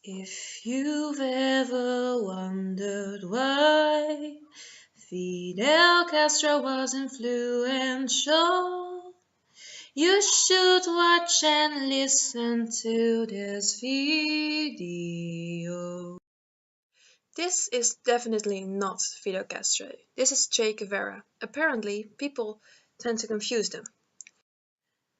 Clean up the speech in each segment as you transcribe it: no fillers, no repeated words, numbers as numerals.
If you've ever wondered why Fidel Castro was influential, you should watch and listen to this video. This is definitely not Fidel Castro. This is Che Guevara. Apparently, people tend to confuse them.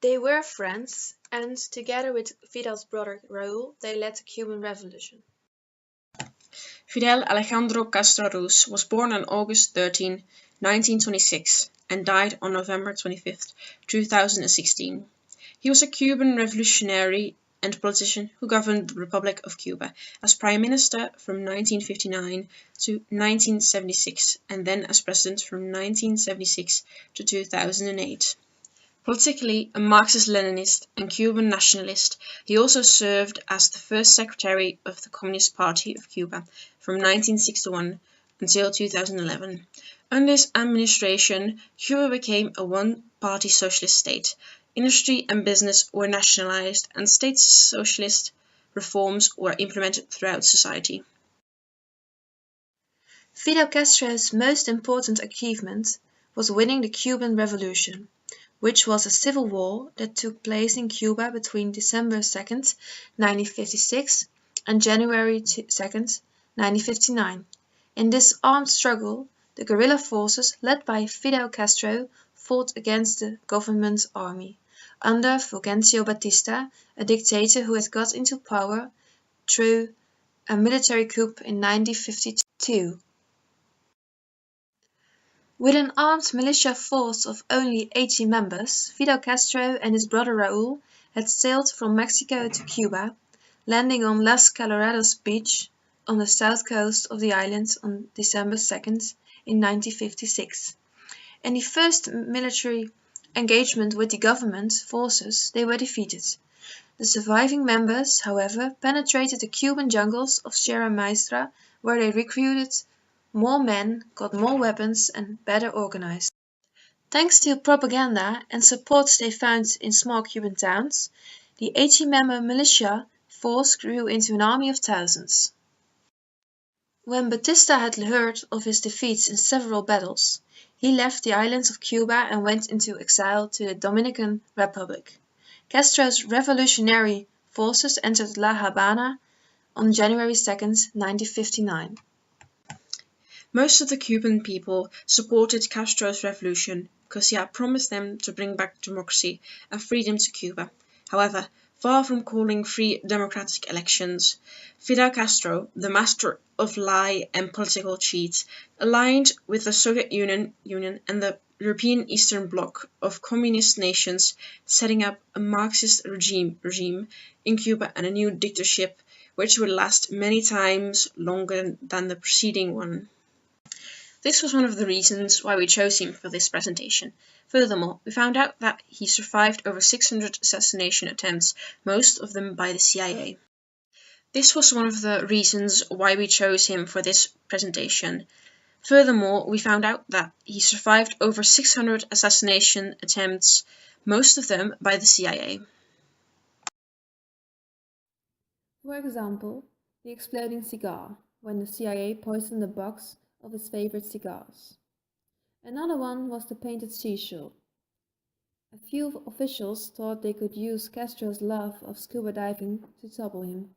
They were friends, and together with Fidel's brother Raúl, they led the Cuban Revolution. Fidel Alejandro Castro Ruz was born on August 13, 1926, and died on November 25, 2016. He was a Cuban revolutionary and politician who governed the Republic of Cuba as Prime Minister from 1959 to 1976, and then as President from 1976 to 2008. Politically a Marxist-Leninist and Cuban nationalist, he also served as the first Secretary of the Communist Party of Cuba from 1961 until 2011. Under his administration, Cuba became a one-party socialist state. Industry and business were nationalized, and state socialist reforms were implemented throughout society. Fidel Castro's most important achievement was winning the Cuban Revolution, which was a civil war that took place in Cuba between December 2nd, 1956 and January 2nd, 1959. In this armed struggle, the guerrilla forces led by Fidel Castro fought against the government army under Fulgencio Batista, a dictator who had got into power through a military coup in 1952. With an armed militia force of only 80 members, Fidel Castro and his brother Raúl had sailed from Mexico to Cuba, landing on Las Coloradas beach on the south coast of the island on December 2nd in 1956. In the first military engagement with the government forces, they were defeated. The surviving members, however, penetrated the Cuban jungles of Sierra Maestra, where they recruited more men, got more weapons, and better organized. Thanks to propaganda and support they found in small Cuban towns, the 80-member militia force grew into an army of thousands. When Batista had heard of his defeats in several battles, he left the islands of Cuba and went into exile to the Dominican Republic. Castro's revolutionary forces entered La Habana on January 2nd, 1959. Most of the Cuban people supported Castro's revolution because he had promised them to bring back democracy and freedom to Cuba. However, far from calling free democratic elections, Fidel Castro, the master of lie and political cheat, aligned with the Soviet Union and the European Eastern Bloc of communist nations, setting up a Marxist regime in Cuba and a new dictatorship which would last many times longer than the preceding one. This was one of the reasons why we chose him for this presentation. Furthermore, we found out that he survived over 600 assassination attempts, most of them by the CIA. This was one of the reasons why we chose him for this presentation. Furthermore, we found out that he survived over 600 assassination attempts, most of them by the CIA. For example, the exploding cigar, when the CIA poisoned a box of his favorite cigars. Another one was the painted seashell. A few officials thought they could use Castro's love of scuba diving to topple him.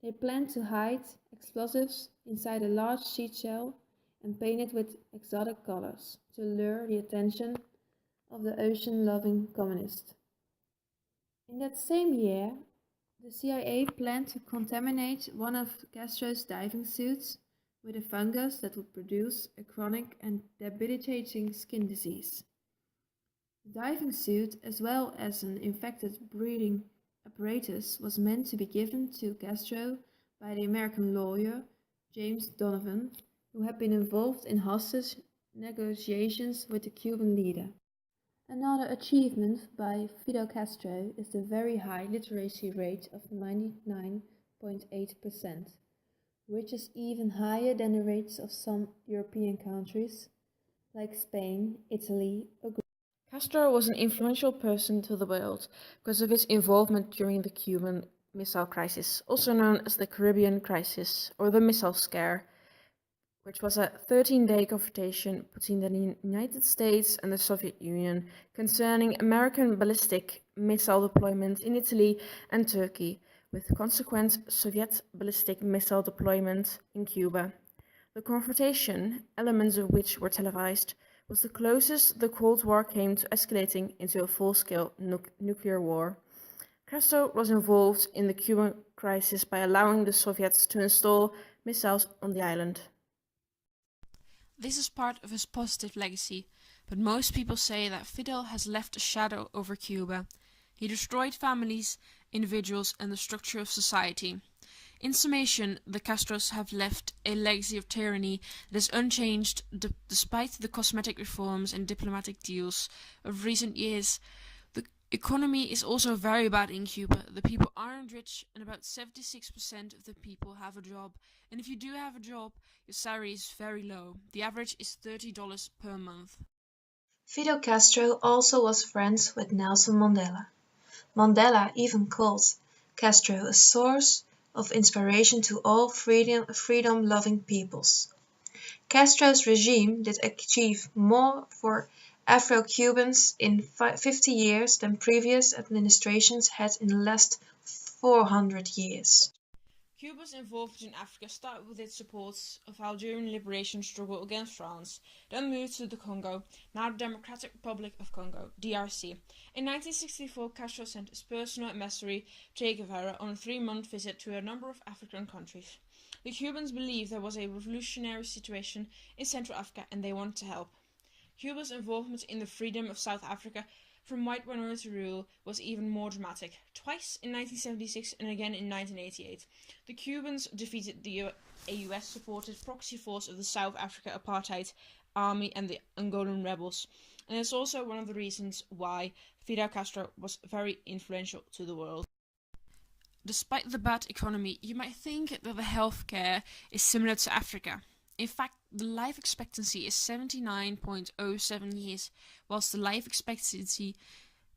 They planned to hide explosives inside a large seashell and paint it with exotic colors to lure the attention of the ocean-loving communist. In that same year, the CIA planned to contaminate one of Castro's diving suits with a fungus that would produce a chronic and debilitating skin disease. The diving suit, as well as an infected breathing apparatus, was meant to be given to Castro by the American lawyer James Donovan, who had been involved in hostage negotiations with the Cuban leader. Another achievement by Fidel Castro is the very high literacy rate of 99.8%, which is even higher than the rates of some European countries like Spain, Italy, or Greece. Castro was an influential person to the world because of his involvement during the Cuban missile crisis, also known as the Caribbean Crisis or the Missile Scare, which was a 13-day confrontation between the United States and the Soviet Union concerning American ballistic missile deployment in Italy and Turkey, with consequent Soviet ballistic missile deployment in Cuba. The confrontation, elements of which were televised, was the closest the Cold War came to escalating into a full-scale nuclear war. Castro was involved in the Cuban crisis by allowing the Soviets to install missiles on the island. This is part of his positive legacy, but most people say that Fidel has left a shadow over Cuba. He destroyed families, individuals, and the structure of society. In summation, the Castros have left a legacy of tyranny that is unchanged despite the cosmetic reforms and diplomatic deals of recent years. The economy is also very bad in Cuba. The people aren't rich, and about 76% of the people have a job. And if you do have a job, your salary is very low. The average is $30 per month. Fidel Castro also was friends with Nelson Mandela. Mandela even called Castro a source of inspiration to all freedom-loving peoples. Castro's regime did achieve more for Afro-Cubans in 50 years than previous administrations had in the last 400 years. Cuba's involvement in Africa started with its support of Algerian liberation struggle against France, then moved to the Congo, now the Democratic Republic of Congo, DRC. In 1964, Castro sent his personal emissary, Che Guevara, on a 3-month visit to a number of African countries. The Cubans believed there was a revolutionary situation in Central Africa and they wanted to help. Cuba's involvement in the freedom of South Africa from white minority rule was even more dramatic. Twice in 1976 and again in 1988, the Cubans defeated a US-supported proxy force of the South Africa Apartheid Army and the Angolan rebels, and it's also one of the reasons why Fidel Castro was very influential to the world. Despite the bad economy, you might think that the healthcare is similar to Africa. In fact, the life expectancy is 79.07 years, whilst the life expectancy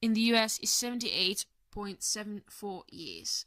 in the US is 78.74 years.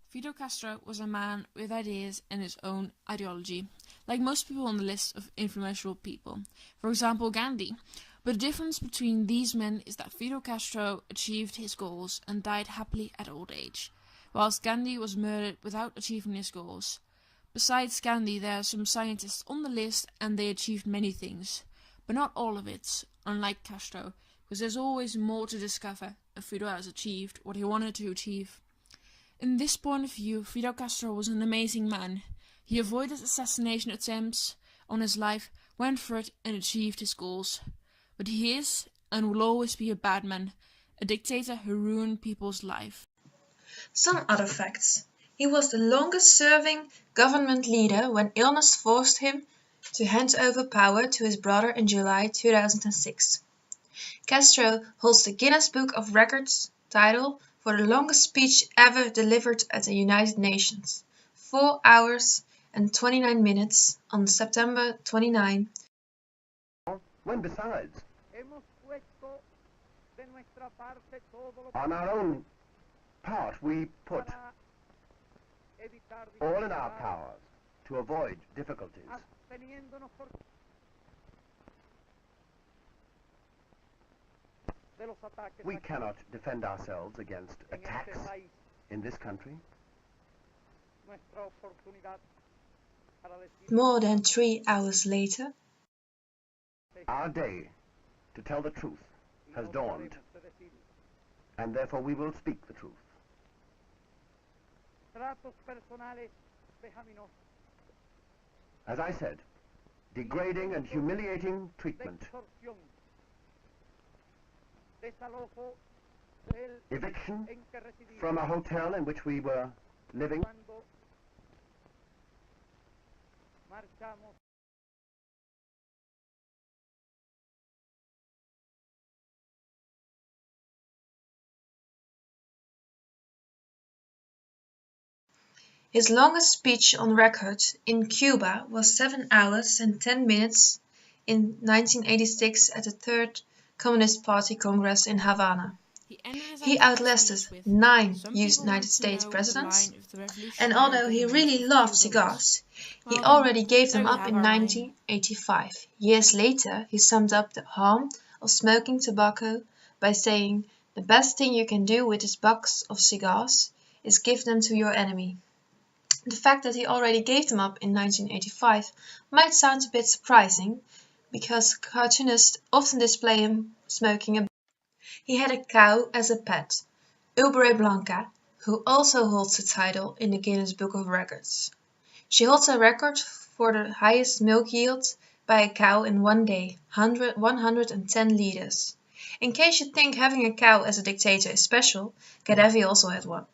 Fidel Castro was a man with ideas and his own ideology, like most people on the list of influential people. For example, Gandhi. But the difference between these men is that Fidel Castro achieved his goals and died happily at old age, whilst Gandhi was murdered without achieving his goals. Besides Gandhi, there are some scientists on the list and they achieved many things, but not all of it, unlike Castro, because there's always more to discover, and Fidel has achieved what he wanted to achieve. In this point of view, Fidel Castro was an amazing man. He avoided assassination attempts on his life, went for it, and achieved his goals. But he is, and will always be, a bad man, a dictator who ruined people's lives. Some other facts. He was the longest-serving government leader when illness forced him to hand over power to his brother in July 2006. Castro holds the Guinness Book of Records title for the longest speech ever delivered at the United Nations, 4 hours and 29 minutes on September 29. When besides, on our own part we put all in our powers to avoid difficulties. We cannot defend ourselves against attacks in this country. More than 3 hours later, our day to tell the truth has dawned, and therefore we will speak the truth. As I said, degrading and humiliating treatment, eviction from a hotel in which we were living, his longest speech on record in Cuba was 7 hours and 10 minutes in 1986 at the Third Communist Party Congress in Havana. He outlasted 9 United States presidents, and although he really loved cigars, he already gave them up in 1985. Years later, he summed up the harm of smoking tobacco by saying, "The best thing you can do with this box of cigars is give them to your enemy." The fact that he already gave them up in 1985 might sound a bit surprising, because cartoonists often display him smoking a. He had a cow as a pet, Ubre Blanca, who also holds the title in the Guinness Book of Records. She holds a record for the highest milk yield by a cow in one day, 110 liters. In case you think having a cow as a dictator is special, Gaddafi also had one.